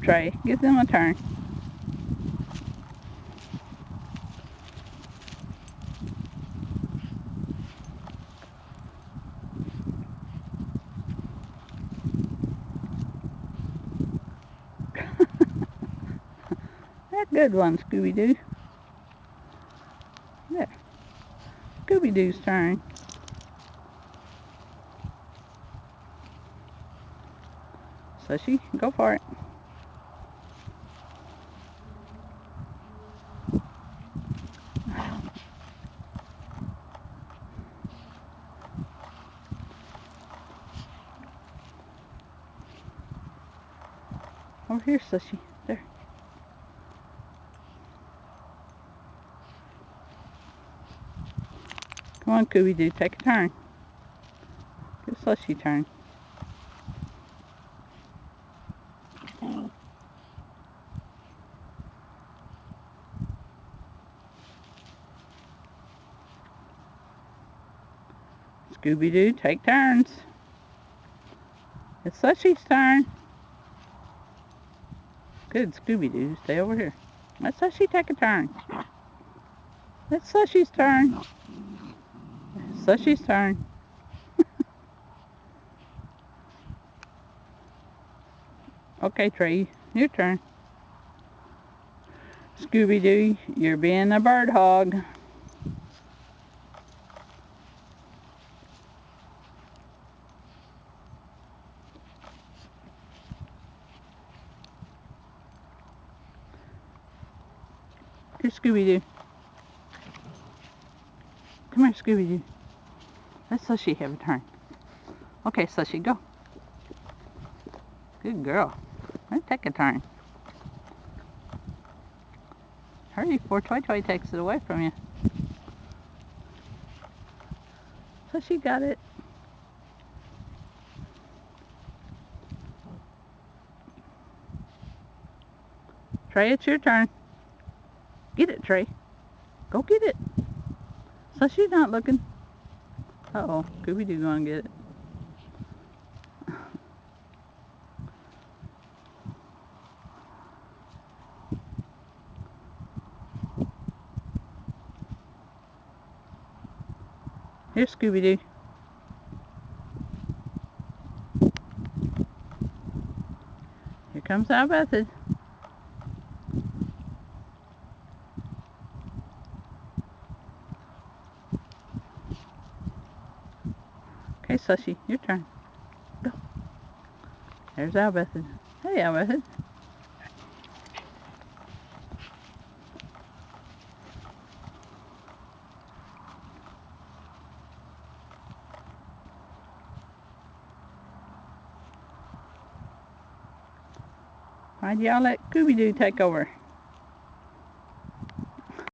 Trey. Give them a turn. That good one, Scooby Doo. There. Scooby Doo's turn. Slushee, go for it. Over here, Slushee. There. Come on, Scooby Doo, take a turn. Give Slushee a turn. Scooby Doo, take turns. It's Slushee's turn. Good, Scooby Doo, stay over here. Let Slushee take a turn. It's Slushee's turn. Slushee's turn. Okay, Trey, your turn. Scooby Doo, you're being a bird hog. Here, Scooby Doo. Come here, Scooby Doo. Let Slushee have a turn. Okay, Slushee, go. Good girl. Let's take a turn. Hurry before Toy Toy takes it away from you. Slushee got it. Trey, it's your turn. Get it, Trey. Go get it. Slushee's not looking. Uh-oh, Scooby Doo gonna get it. Here's Scooby Doo. Here comes albethed. Okay, Slushee, your turn. Go. There's albethed. Hey, albethed. Why'd y'all let Scooby Doo take over?